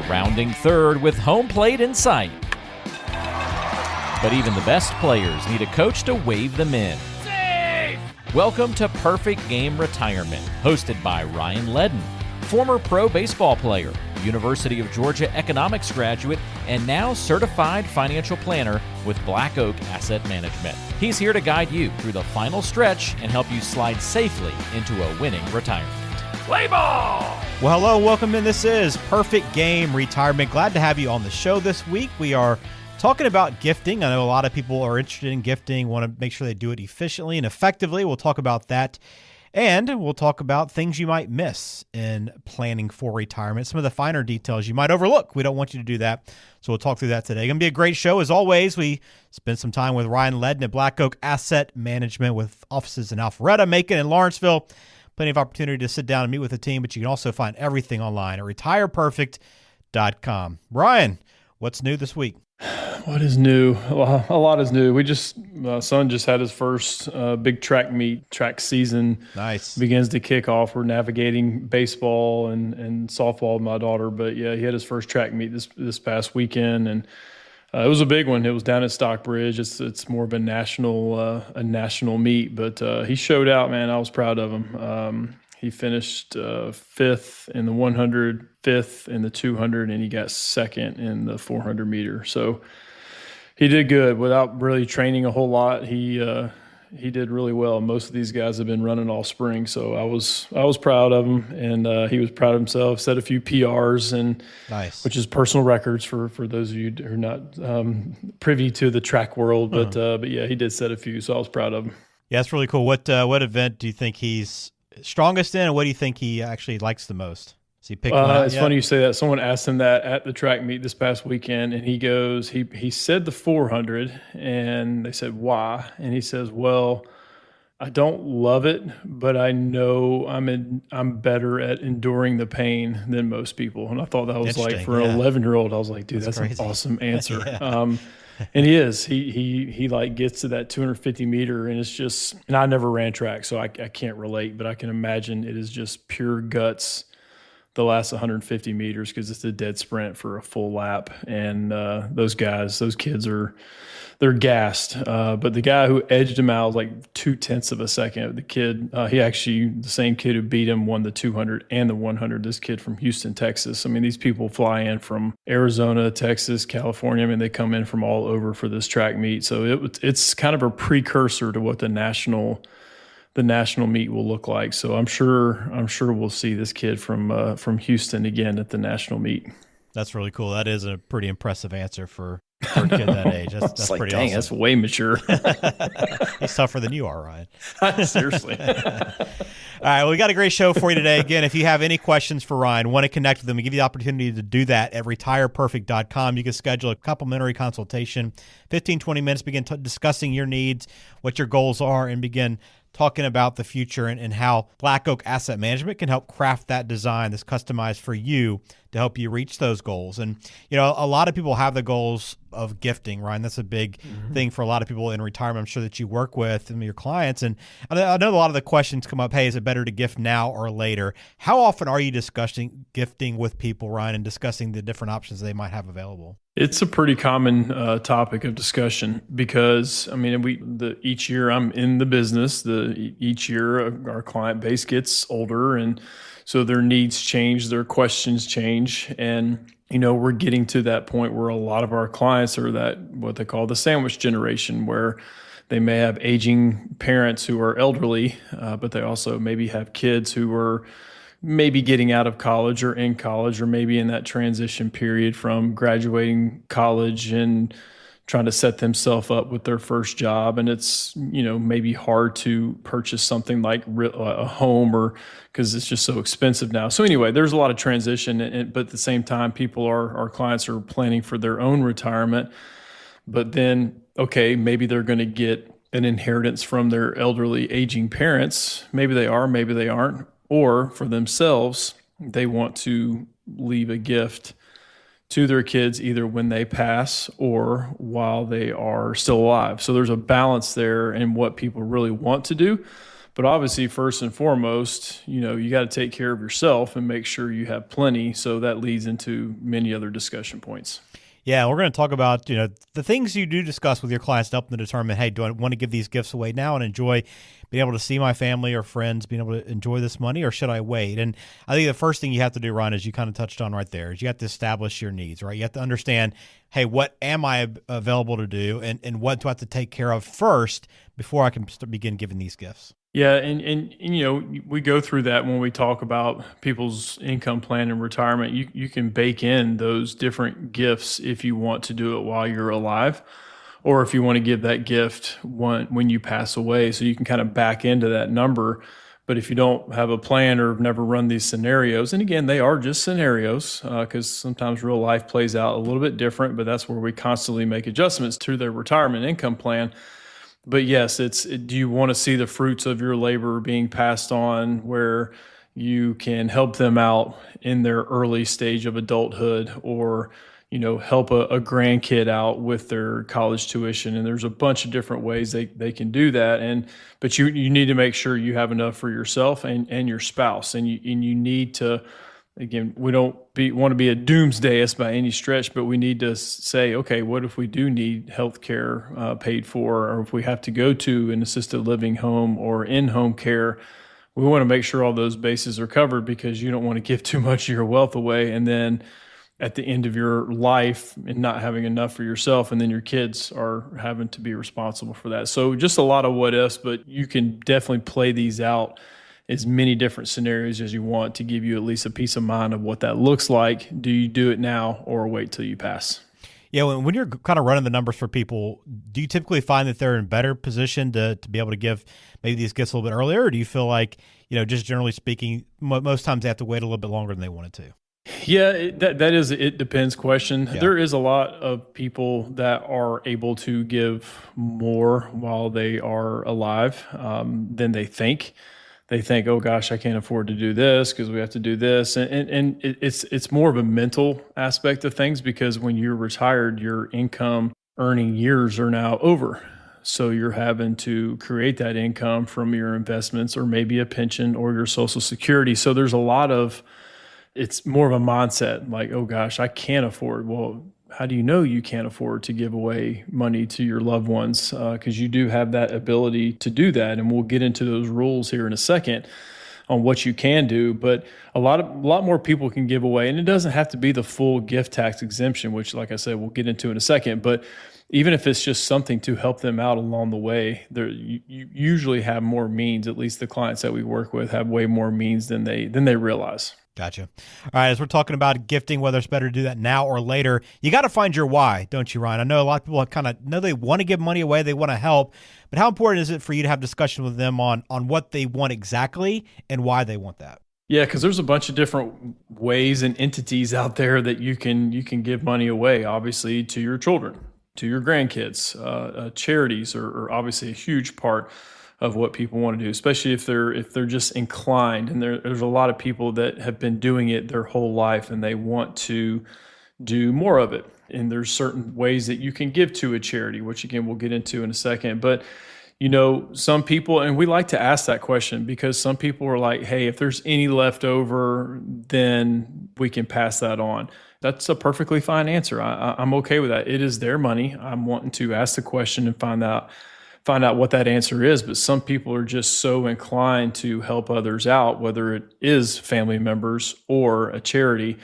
rounding third with home plate in sight. But even the best players need a coach to wave them in. Safe! Welcome to Perfect Game Retirement, hosted by Ryan Ledden, former pro baseball player, University of Georgia economics graduate, and now certified financial planner with Black Oak Asset Management. He's here to guide you through the final stretch and help you slide safely into a winning retirement. Play ball! Well, hello, welcome in. This is Perfect Game Retirement. Glad to have you on the show this week. We are talking about gifting. I know a lot of people are interested in gifting, want to make sure they do it efficiently and effectively. We'll talk about that. And we'll talk about things you might miss in planning for retirement, some of the finer details you might overlook. We don't want you to do that, so we'll talk through that today. Going to be a great show. As always, we spend some time with Ryan Ledden at Black Oak Asset Management with offices in Alpharetta, Macon, and Lawrenceville. Plenty of opportunity to sit down and meet with the team, but you can also find everything online at retireperfect.com. Ryan, what's new this week? What is new? Well, a lot is new. Son just had his first big track season. Nice. Begins to kick off. We're navigating baseball and softball with my daughter. But yeah, he had his first track meet this past weekend, and it was a big one. It was down at Stockbridge. It's more of a national meet, but he showed out, man. I was proud of him. He finished fifth in the 100, fifth in the 200, and he got second in the 400 meter. So he did good without really training a whole lot. He did really well. Most of these guys have been running all spring, so I was proud of him, and he was proud of himself. Set a few PRs, and nice, which is personal records for those of you who are not privy to the track world. But yeah, he did set a few, so I was proud of him. Yeah, that's really cool. What event do you think he's strongest in, and what do you think he actually likes the most? Has he picked one out It's yet? funny you say that. Someone asked him that at the track meet this past weekend, and he goes, he said the 400, and they said, why? And he says, well, I don't love it, but I know I'm better at enduring the pain than most people. And I thought that was like, for an 11-year-old, I was like, dude, that's an awesome answer. Yeah. And he is. He like gets to that 250 meter, and it's just, and I never ran track, so I can't relate, but I can imagine it is just pure guts the last 150 meters, because it's a dead sprint for a full lap. And those kids they're gassed. But the guy who edged him out was like 0.2 of a second. The kid, the same kid who beat him won the 200 and the 100. This kid from Houston, Texas. I mean, these people fly in from Arizona, Texas, California. I mean, they come in from all over for this track meet. So it's kind of a precursor to what the national meet will look like. So I'm sure we'll see this kid from Houston again at the national meet. That's really cool. That is a pretty impressive answer for a kid that age. That's like, pretty dang, awesome. That's way mature. He's tougher than you are, Ryan. Seriously. All right, well, we got a great show for you today. Again, if you have any questions for Ryan, want to connect with him, we give you the opportunity to do that at retireperfect.com. You can schedule a complimentary consultation, 15, 20 minutes, begin discussing your needs, what your goals are, and begin talking about the future and how Black Oak Asset Management can help craft that design that's customized for you to help you reach those goals. And, you know, a lot of people have the goals of gifting, Ryan. That's a big thing for a lot of people in retirement, I'm sure, that you work with and your clients. And I know a lot of the questions come up, hey, is it better to gift now or later? How often are you discussing gifting with people, Ryan, and discussing the different options they might have available? It's a pretty common topic of discussion, because, I mean, each year I'm in the business. Each year our client base gets older, and so their needs change, their questions change, and we're getting to that point where a lot of our clients are that what they call the sandwich generation, where they may have aging parents who are elderly, but they also maybe have kids who are maybe getting out of college or in college, or maybe in that transition period from graduating college and trying to set themselves up with their first job. And it's, maybe hard to purchase something like a home, or because it's just so expensive now. So anyway, there's a lot of transition, but at the same time, our clients are planning for their own retirement. But then, okay, maybe they're going to get an inheritance from their elderly aging parents. Maybe they are, maybe they aren't. Or for themselves, they want to leave a gift to their kids either when they pass or while they are still alive. So there's a balance there in what people really want to do. But obviously, first and foremost, you got to take care of yourself and make sure you have plenty. So that leads into many other discussion points. Yeah, we're going to talk about, the things you do discuss with your clients to help them determine, hey, do I want to give these gifts away now and enjoy being able to see my family or friends, being able to enjoy this money, or should I wait? And I think the first thing you have to do, Ron, as you kind of touched on right there, is you have to establish your needs, right? You have to understand, hey, what am I available to do, and what do I have to take care of first before I can begin giving these gifts? Yeah, and we go through that when we talk about people's income plan and retirement. You can bake in those different gifts if you want to do it while you're alive, or if you want to give that gift when you pass away. So you can kind of back into that number. But if you don't have a plan or have never run these scenarios, and again, they are just scenarios, because sometimes real life plays out a little bit different, but that's where we constantly make adjustments to their retirement income plan. But yes, do you want to see the fruits of your labor being passed on, where you can help them out in their early stage of adulthood, or help a grandkid out with their college tuition? And there's a bunch of different ways they can do that. But you need to make sure you have enough for yourself and your spouse, and you need to. Again, we don't want to be a doomsdayist by any stretch, but we need to say, okay, what if we do need health care paid for, or if we have to go to an assisted living home or in-home care? We want to make sure all those bases are covered, because you don't want to give too much of your wealth away, and then at the end of your life and not having enough for yourself, and then your kids are having to be responsible for that. So just a lot of what ifs, but you can definitely play these out as many different scenarios as you want to give you at least a peace of mind of what that looks like. Do you do it now or wait till you pass? Yeah, when you're kind of running the numbers for people, do you typically find that they're in better position to be able to give maybe these gifts a little bit earlier, or do you feel like, just generally speaking, most times they have to wait a little bit longer than they wanted to? Yeah, that is it depends question. Yeah. There is a lot of people that are able to give more while they are alive than they think. They think, oh gosh, I can't afford to do this because we have to do this. And it's more of a mental aspect of things, because when you're retired, your income earning years are now over. So you're having to create that income from your investments, or maybe a pension, or your Social Security. So there's it's more of a mindset like, oh gosh, I can't afford. Well, how do you know you can't afford to give away money to your loved ones? Because you do have that ability to do that. And we'll get into those rules here in a second on what you can do. But a lot more people can give away. And it doesn't have to be the full gift tax exemption, which, like I said, we'll get into in a second. But even if it's just something to help them out along the way, you usually have more means. At least the clients that we work with have way more means than they realize. Gotcha. All right, as we're talking about gifting, whether it's better to do that now or later, you got to find your why, don't you, Ryan? I know a lot of people kind of know they want to give money away, they want to help, but how important is it for you to have discussion with them on what they want exactly and why they want that? Yeah, because there's a bunch of different ways and entities out there that you can give money away, obviously, to your children, to your grandkids. Charities are obviously a huge part of what people want to do, especially if they're just inclined. And there's a lot of people that have been doing it their whole life and they want to do more of it. And there's certain ways that you can give to a charity, which again, we'll get into in a second. But some people, and we like to ask that question because some people are like, hey, if there's any left over, then we can pass that on. That's a perfectly fine answer. I'm okay with that. It is their money. I'm wanting to ask the question and find out what that answer is. But some people are just so inclined to help others out, whether it is family members or a charity.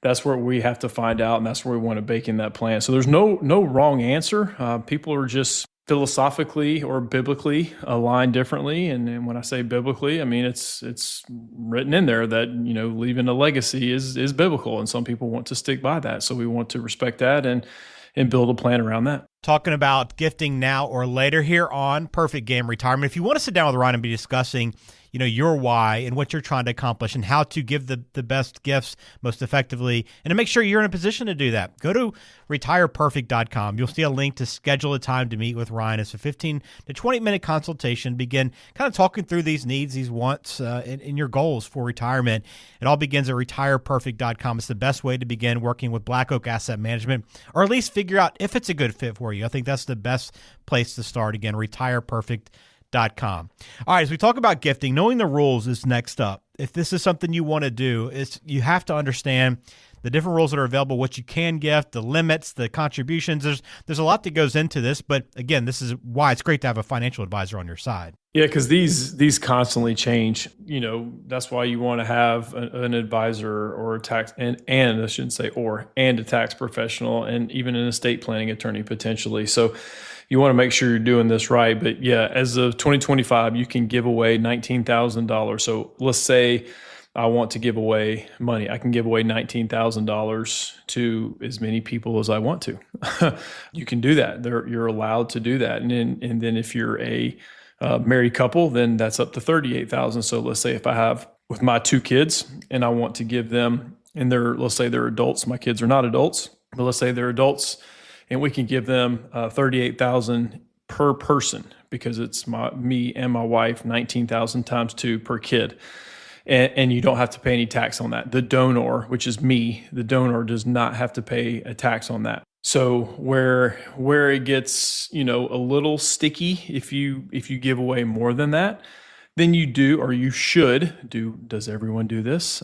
That's where we have to find out, and that's where we want to bake in that plan. So there's no wrong answer. People are just philosophically or biblically aligned differently. And when I say biblically, I mean it's written in there that leaving a legacy is biblical, and some people want to stick by that. So we want to respect that and build a plan around that. Talking about gifting now or later here on Perfect Game Retirement. If you want to sit down with Ryan and be discussing, your why and what you're trying to accomplish and how to give the best gifts most effectively, and to make sure you're in a position to do that, go to retireperfect.com. You'll see a link to schedule a time to meet with Ryan. It's a 15 to 20-minute consultation. Begin kind of talking through these needs, these wants, and your goals for retirement. It all begins at retireperfect.com. It's the best way to begin working with Black Oak Asset Management, or at least figure out if it's a good fit for you. I think that's the best place to start. Again, retireperfect.com. illustrative.com. All right, as we talk about gifting, knowing the rules is next up. If this is something you want to do, you have to understand the different rules that are available, what you can gift, the limits, the contributions. There's a lot that goes into this, but again, this is why it's great to have a financial advisor on your side. Yeah, because these constantly change. That's why you want to have an advisor or a tax and I shouldn't say and a tax professional and even an estate planning attorney potentially. So you want to make sure you're doing this right. But yeah, as of 2025, you can give away $19,000. So let's say I want to give away money. I can give away $19,000 to as many people as I want to. You can do that. You're allowed to do that. And then if you're a married couple, then that's up to $38,000. So let's say if I have with my 2 kids and I want to give them, and let's say they're adults. My kids are not adults, but let's say they're adults, and we can give them $38,000 per person because it's me and my wife, 19,000 times 2 per kid. And you don't have to pay any tax on that. The donor, which is me, the donor does not have to pay a tax on that. So where it gets, a little sticky if you give away more than that, then you do, or you should do. Does everyone do this?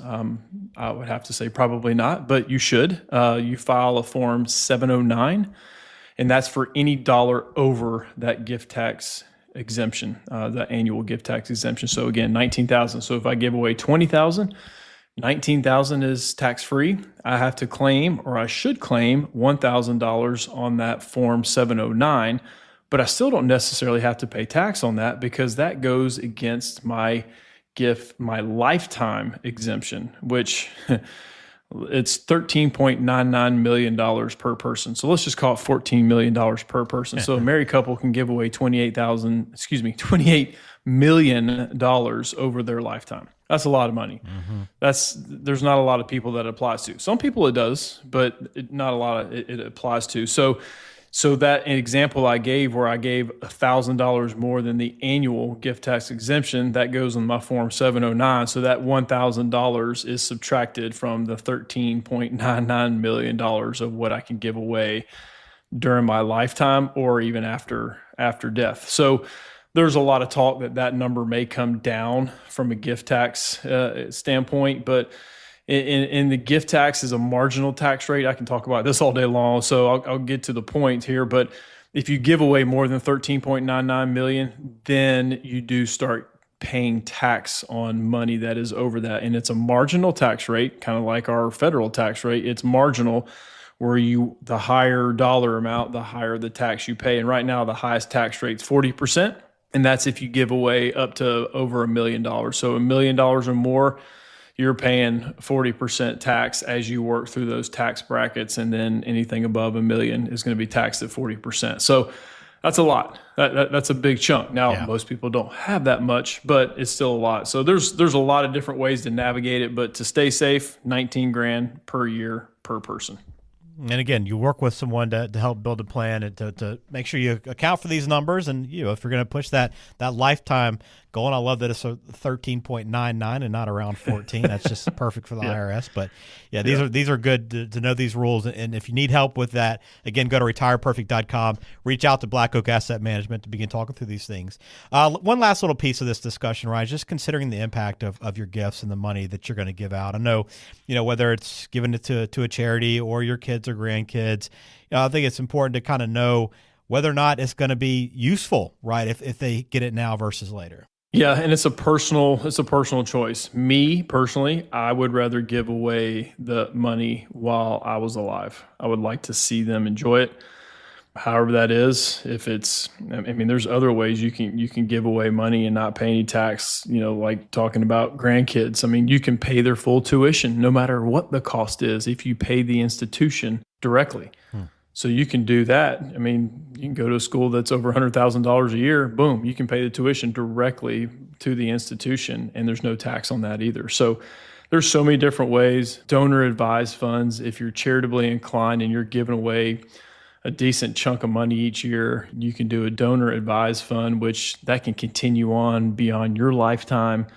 I would have to say probably not, but you should. You file a form 709, and that's for any dollar over that gift tax exemption, the annual gift tax exemption. So again, $19,000. So if I give away $20,000, $19,000 is tax-free. I have to claim, or I should claim, $1,000 on that form 709, but I still don't necessarily have to pay tax on that because that goes against my lifetime exemption, which it's $13.99 million per person. So let's just call it $14 million per person. So a married couple can give away $28 million over their lifetime. That's a lot of money. Mm-hmm. There's not a lot of people that it applies to. Some people it does, but not a lot it applies to. So that example I gave where I gave $1,000 more than the annual gift tax exemption, that goes on my form 709. So that $1,000 is subtracted from the $13.99 million of what I can give away during my lifetime or even after death. So there's a lot of talk that number may come down from a gift tax standpoint, but in the gift tax is a marginal tax rate. I can talk about this all day long, so I'll get to the point here. But if you give away more than $13.99 million, then you do start paying tax on money that is over that, and it's a marginal tax rate, kind of like our federal tax rate. It's marginal, where the higher dollar amount, the higher the tax you pay. And right now, the highest tax rate is 40%, and that's if you give away up to over $1 million. So $1 million or more, you're paying 40% tax as you work through those tax brackets, and then anything above $1 million is going to be taxed at 40%. So that's a lot. That's a big chunk. Now, most people don't have that much, but it's still a lot. So there's a lot of different ways to navigate it, but to stay safe, $19,000 per year per person. And again, you work with someone to help build a plan and to make sure you account for these numbers. And if you're going to push that lifetime goal, and I love that it's a 13.99 and not around 14. That's just perfect for the IRS. But these are good to know these rules. And if you need help with that, again, go to retireperfect.com. Reach out to Black Oak Asset Management to begin talking through these things. One last little piece of this discussion, Ryan, just considering the impact of your gifts and the money that you're going to give out. I know, whether it's giving it to a charity or your kids or grandkids, I think it's important to kind of know whether or not it's going to be useful, right? If they get it now versus later. Yeah, and it's a personal choice. Me personally, I would rather give away the money while I was alive. I would like to see them enjoy it. However that is, there's other ways you can give away money and not pay any tax, like talking about grandkids. You can pay their full tuition no matter what the cost is if you pay the institution directly. So you can do that. You can go to a school that's over $100,000 a year. Boom, you can pay the tuition directly to the institution, and there's no tax on that either. So there's so many different ways. Donor advised funds, if you're charitably inclined and you're giving away a decent chunk of money each year, you can do a donor advised fund, which that can continue on beyond your lifetime.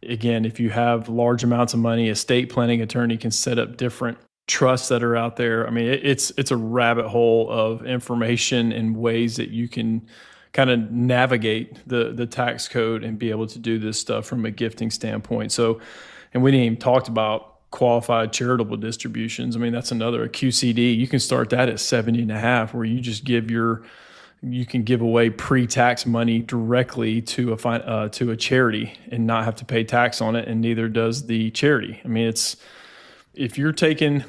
Again, if you have large amounts of money, a estate planning attorney can set up different trusts that are out there. It's a rabbit hole of information and ways that you can kind of navigate the tax code and be able to do this stuff from a gifting standpoint. So, and we didn't even talk about qualified charitable distributions. I mean, that's a QCD. You can start that at 70.5, where you just you can give away pre-tax money directly to a charity and not have to pay tax on it, and neither does the charity. I mean, if you're taking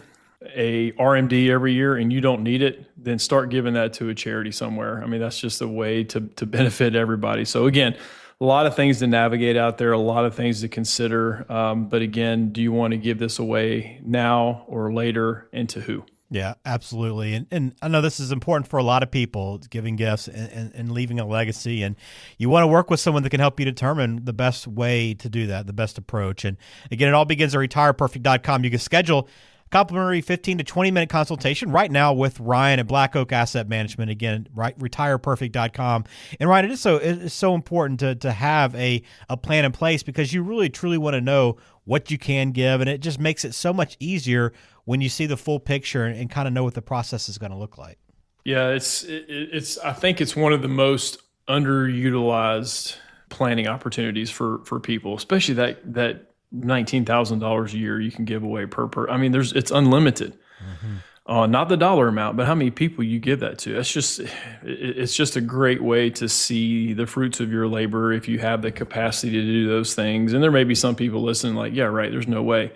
a RMD every year and you don't need it, then start giving that to a charity somewhere. I mean, that's just a way to benefit everybody. So again, a lot of things to navigate out there, a lot of things to consider. But again, do you want to give this away now or later, and to who? Yeah, absolutely. And I know this is important for a lot of people, giving gifts and leaving a legacy. And you want to work with someone that can help you determine the best way to do that, the best approach. And again, it all begins at retireperfect.com. You can schedule complimentary 15 to 20-minute consultation right now with Ryan at Black Oak Asset Management. Again, retireperfect.com. And Ryan, it's so important to have a plan in place, because you really, truly want to know what you can give. And it just makes it so much easier when you see the full picture and kind of know what the process is going to look like. Yeah, I think it's one of the most underutilized planning opportunities for people, especially that $19,000 a year you can give away per. I mean, it's unlimited. Mm-hmm. Not the dollar amount, but how many people you give that to. It's just a great way to see the fruits of your labor if you have the capacity to do those things. And there may be some people listening like, yeah, right, there's no way.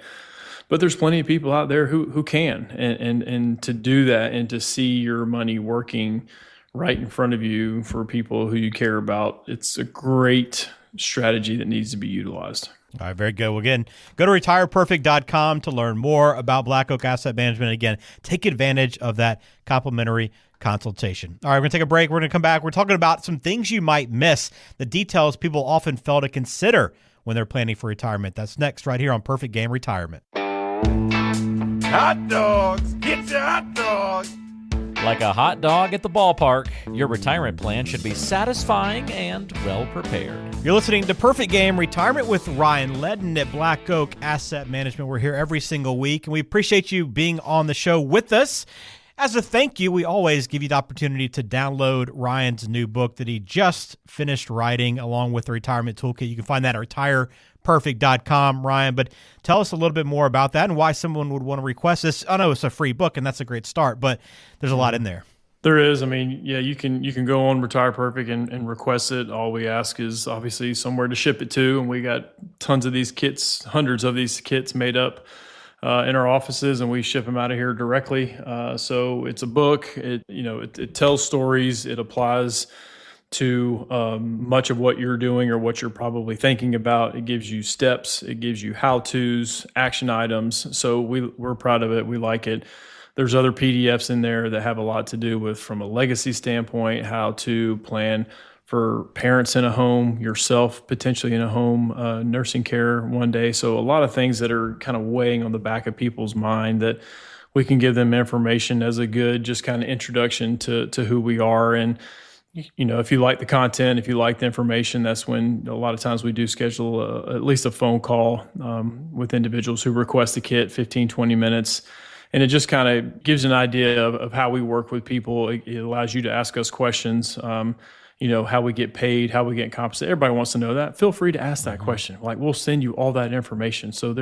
But there's plenty of people out there who can. And to do that and to see your money working right in front of you for people who you care about, it's a great strategy that needs to be utilized. All right, very good. Well, again, go to retireperfect.com to learn more about Black Oak Asset Management. Again, take advantage of that complimentary consultation. All right, we're going to take a break. We're going to come back. We're talking about some things you might miss, the details people often fail to consider when they're planning for retirement. That's next right here on Perfect Game Retirement. Hot dogs! Get your hot dogs! Like a hot dog at the ballpark, your retirement plan should be satisfying and well prepared. You're listening to Perfect Game Retirement with Ryan Ledden at Black Oak Asset Management. We're here every single week, and we appreciate you being on the show with us. As a thank you, we always give you the opportunity to download Ryan's new book that he just finished writing along with the Retirement Toolkit. You can find that at retireperfect.com, Ryan. But tell us a little bit more about that and why someone would want to request this. I know it's a free book, and that's a great start, but there's a lot in there. There is. I mean, yeah, you can go on Retire Perfect and request it. All we ask is obviously somewhere to ship it to, and we got tons of these kits, hundreds of these kits made up in our offices, and we ship them out of here directly. So it's a book. It tells stories. It applies to much of what you're doing or what you're probably thinking about. It gives you steps. It gives you how-tos, action items. So we're proud of it. We like it. There's other PDFs in there that have a lot to do with, from a legacy standpoint, how to plan for parents in a home, yourself potentially in a home, nursing care one day. So a lot of things that are kind of weighing on the back of people's mind that we can give them information as a good just kind of introduction to who we are. And if you like the content, if you like the information, that's when a lot of times we do schedule at least a phone call with individuals who request a kit, 15, 20 minutes. And it just kind of gives an idea of how we work with people. It allows you to ask us questions, how we get paid, how we get compensated. Everybody wants to know that. Feel free to ask that question. Like, we'll send you all that information. So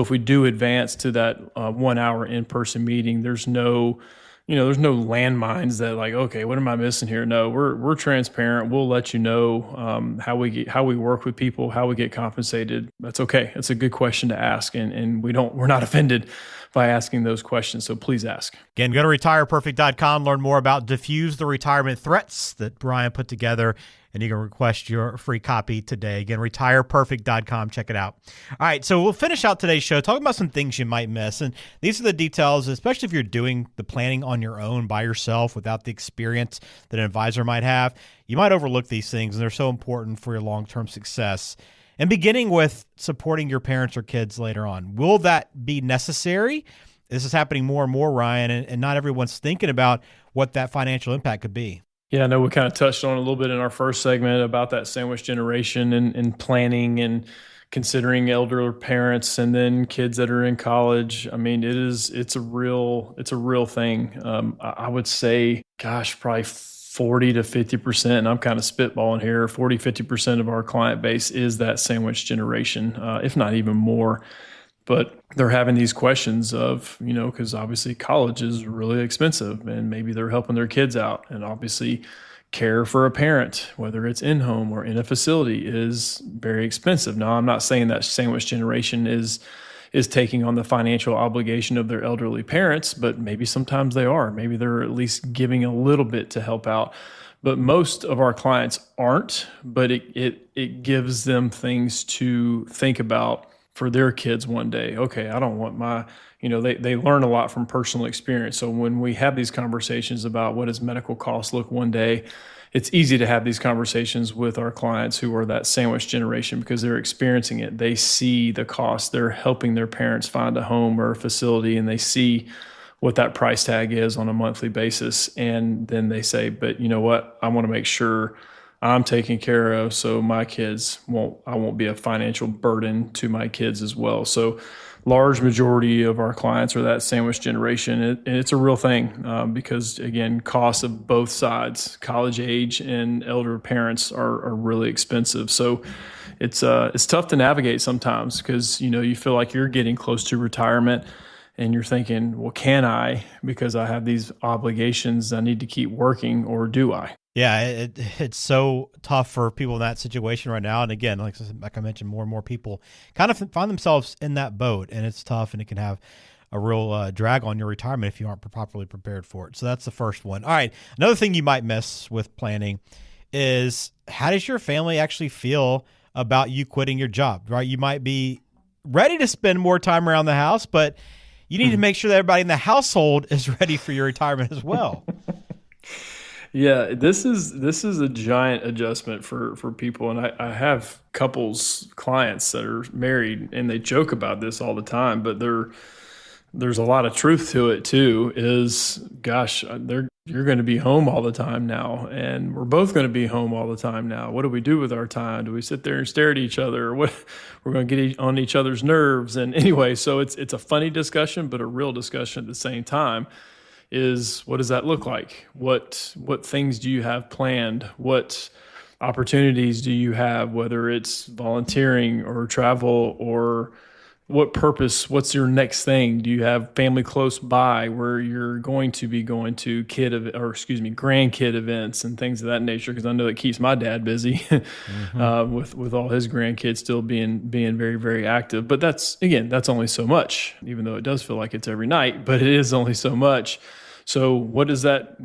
if we do advance to that 1 hour in-person meeting, there's no landmines that like, okay, what am I missing here? No, we're transparent. We'll let you know how we work with people, how we get compensated. That's okay. It's a good question to ask, and we're not offended by asking those questions. So please ask. Again, go to retireperfect.com, learn more about Diffuse the Retirement Threats that Brian put together, and you can request your free copy today. Again, retireperfect.com. Check it out. All right, so we'll finish out today's show talking about some things you might miss. And these are the details, especially if you're doing the planning on your own by yourself without the experience that an advisor might have. You might overlook these things, and they're so important for your long-term success. And beginning with supporting your parents or kids later on. Will that be necessary? This is happening more and more, Ryan, and not everyone's thinking about what that financial impact could be. Yeah, I know we kind of touched on a little bit in our first segment about that sandwich generation and planning and considering elder parents and then kids that are in college. I mean, it's a real thing. I would say, gosh, probably 40 to 50%, and I'm kind of spitballing here, 40, 50% of our client base is that sandwich generation, if not even more. But they're having these questions of, because obviously college is really expensive and maybe they're helping their kids out. And obviously care for a parent, whether it's in home or in a facility, is very expensive. Now, I'm not saying that sandwich generation is taking on the financial obligation of their elderly parents, but maybe sometimes they are. Maybe they're at least giving a little bit to help out. But most of our clients aren't, but it gives them things to think about for their kids one day. Okay, I don't want my, they learn a lot from personal experience. So when we have these conversations about what does medical costs look one day, it's easy to have these conversations with our clients who are that sandwich generation because they're experiencing it. They see the cost. They're helping their parents find a home or a facility, and they see what that price tag is on a monthly basis. And then they say, but you know what? I want to make sure I'm taken care of so my kids I won't be a financial burden to my kids as well. So large majority of our clients are that sandwich generation. And it's a real thing because, again, costs of both sides, college age and elder parents are really expensive. So it's tough to navigate sometimes because, you feel like you're getting close to retirement and you're thinking, well, can I, because I have these obligations, I need to keep working, or do I? Yeah, it's so tough for people in that situation right now. And again, like I mentioned, more and more people kind of find themselves in that boat, and it's tough, and it can have a real drag on your retirement if you aren't properly prepared for it. So that's the first one. All right, another thing you might miss with planning is how does your family actually feel about you quitting your job, right? You might be ready to spend more time around the house, but you need to make sure that everybody in the household is ready for your retirement as well. Yeah, this is a giant adjustment for people. And I have clients that are married and they joke about this all the time, but there's a lot of truth to it too, is gosh, you're going to be home all the time now. And we're both going to be home all the time now. What do we do with our time? Do we sit there and stare at each other? What we're going to get on each other's nerves. And anyway, so it's a funny discussion, but a real discussion at the same time. Is what does that look like? What things do you have planned? What opportunities do you have, whether it's volunteering or travel, or what purpose, what's your next thing? Do you have family close by where you're going to be going to grandkid events and things of that nature? Because I know it keeps my dad busy with all his grandkids still being very, very active. But that's only so much, even though it does feel like it's every night, but it is only so much. So what does that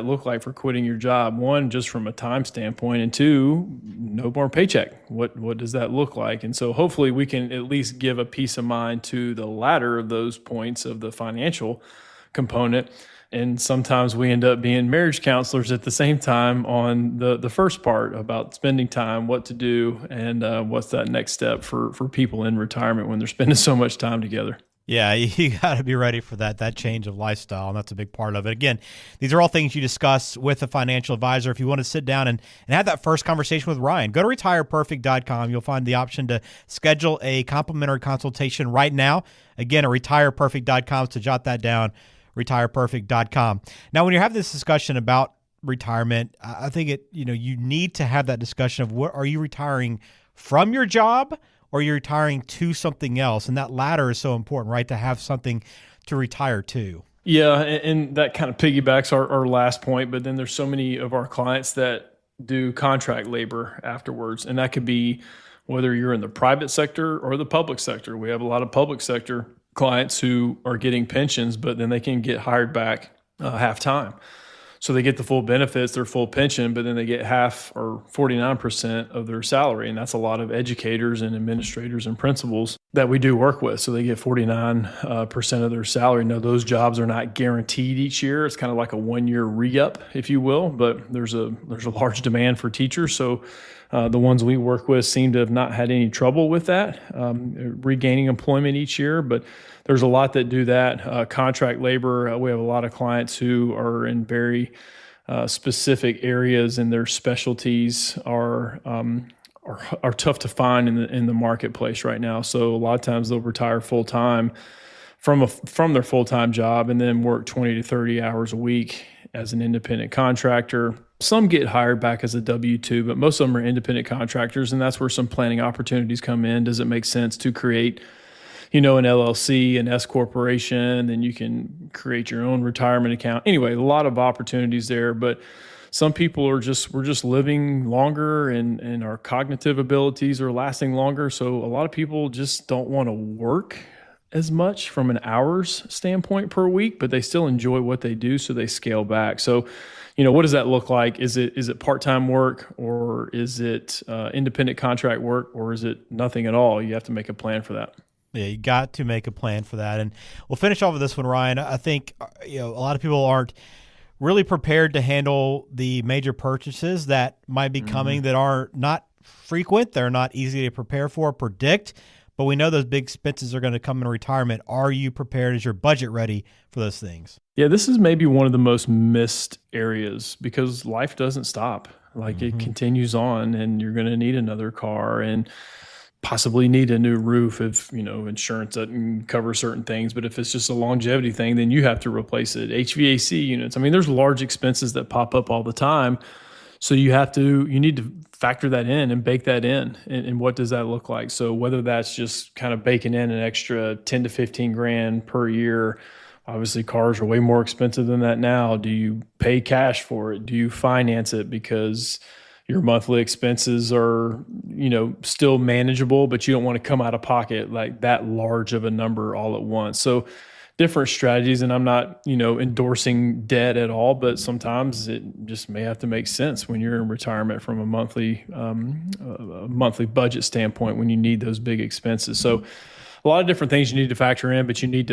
look like for quitting your job? One, just from a time standpoint, and two, no more paycheck. What does that look like? And so hopefully we can at least give a peace of mind to the latter of those points of the financial component. And sometimes we end up being marriage counselors at the same time on the first part about spending time, what to do, and what's that next step for people in retirement when they're spending so much time together. Yeah, you got to be ready for that change of lifestyle, and that's a big part of it. Again, these are all things you discuss with a financial advisor. If you want to sit down and have that first conversation with Ryan, go to retireperfect.com. You'll find the option to schedule a complimentary consultation right now. Again, at retireperfect.com, so jot that down, retireperfect.com. Now, when you're having this discussion about retirement, I think you need to have that discussion of what are you retiring from your job, or you're retiring to something else. And that latter is so important, right? To have something to retire to. Yeah. And that kind of piggybacks our last point, but then there's so many of our clients that do contract labor afterwards. And that could be whether you're in the private sector or the public sector. We have a lot of public sector clients who are getting pensions, but then they can get hired back half time. So they get the full benefits, their full pension, but then they get half or 49% of their salary. And that's a lot of educators and administrators and principals that we do work with. So they get 49% of their salary. Now, those jobs are not guaranteed each year. It's kind of like a 1-year re-up, if you will, but there's a large demand for teachers. So the ones we work with seem to have not had any trouble with that, regaining employment each year. But there's a lot that do that. Contract labor, we have a lot of clients who are in very specific areas, and their specialties are tough to find in the marketplace right now. So a lot of times they'll retire full time from their full time job and then work 20 to 30 hours a week as an independent contractor. Some get hired back as a W-2, but most of them are independent contractors, and that's where some planning opportunities come in. Does it make sense to create, an LLC, an S corporation? Then you can create your own retirement account. Anyway, a lot of opportunities there, but some people we're just living longer and our cognitive abilities are lasting longer. So a lot of people just don't want to work as much from an hours standpoint per week, but they still enjoy what they do, so they scale back. So, what does that look like? Is it part-time work, or is it independent contract work, or is it nothing at all? You have to make a plan for that. Yeah, you got to make a plan for that. And we'll finish off with this one, Ryan. I think a lot of people aren't really prepared to handle the major purchases that might be coming that are not frequent. They're not easy to prepare for, predict. But we know those big expenses are going to come in retirement. Are you prepared? Is your budget ready for those things? Yeah, this is maybe one of the most missed areas because life doesn't stop. Like it continues on, and you're going to need another car and possibly need a new roof if, insurance doesn't cover certain things. But if it's just a longevity thing, then you have to replace it. HVAC units. I mean, there's large expenses that pop up all the time. So you need to factor that in and bake that in. And what does that look like? So whether that's just kind of baking in an extra 10 to 15 grand per year, obviously cars are way more expensive than that now. Do you pay cash for it? Do you finance it because your monthly expenses are, still manageable, but you don't want to come out of pocket like that large of a number all at once? So different strategies, and I'm not, endorsing debt at all, but sometimes it just may have to make sense when you're in retirement from a monthly budget standpoint when you need those big expenses. So a lot of different things you need to factor in, but you need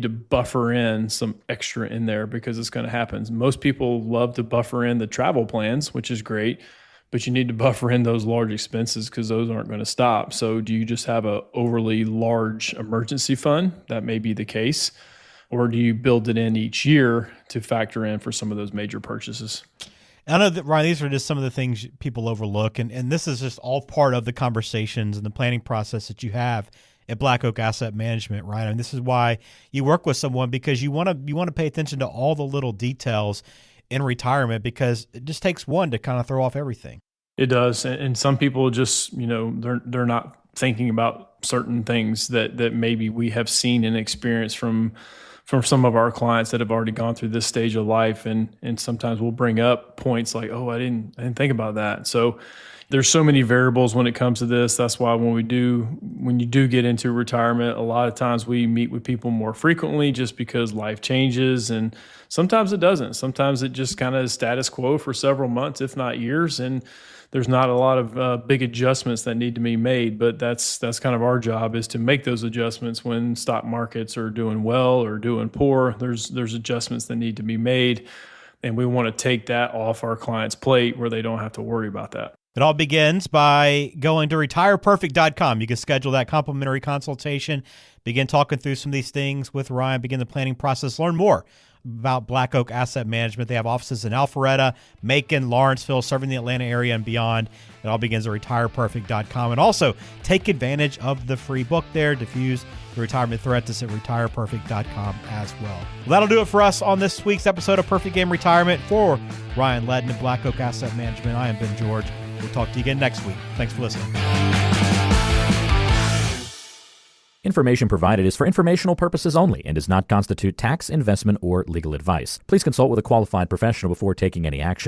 to buffer in some extra in there because it's going to happen. Most people love to buffer in the travel plans, which is great, but you need to buffer in those large expenses because those aren't going to stop. So do you just have a overly large emergency fund? That may be the case. Or do you build it in each year to factor in for some of those major purchases? I know that, Ryan, these are just some of the things people overlook, and this is just all part of the conversations and the planning process that you have at Black Oak Asset Management, right? And this is why you work with someone, because you want to pay attention to all the little details in retirement, because it just takes one to kind of throw off everything. It does, and some people just they're not thinking about certain things that maybe we have seen and experienced from some of our clients that have already gone through this stage of life, and sometimes we'll bring up points like, oh, I didn't think about that. So there's so many variables when it comes to this. That's why when you do get into retirement, a lot of times we meet with people more frequently just because life changes, and sometimes it doesn't. Sometimes it just kind of is status quo for several months, if not years, and there's not a lot of big adjustments that need to be made, but that's kind of our job, is to make those adjustments when stock markets are doing well or doing poor. There's adjustments that need to be made, and we want to take that off our client's plate where they don't have to worry about that. It all begins by going to retireperfect.com. You can schedule that complimentary consultation, begin talking through some of these things with Ryan, begin the planning process, learn more about Black Oak Asset Management. They have offices in Alpharetta, Macon, Lawrenceville, serving the Atlanta area and beyond. It all begins at retireperfect.com. And also take advantage of the free book there, Diffuse the Retirement Threat. That's at retireperfect.com as well. That'll do it for us on this week's episode of Perfect Game Retirement. For Ryan Ledden of Black Oak Asset Management, I am Ben George. We'll talk to you again next week. Thanks for listening. Information provided is for informational purposes only and does not constitute tax, investment, or legal advice. Please consult with a qualified professional before taking any action.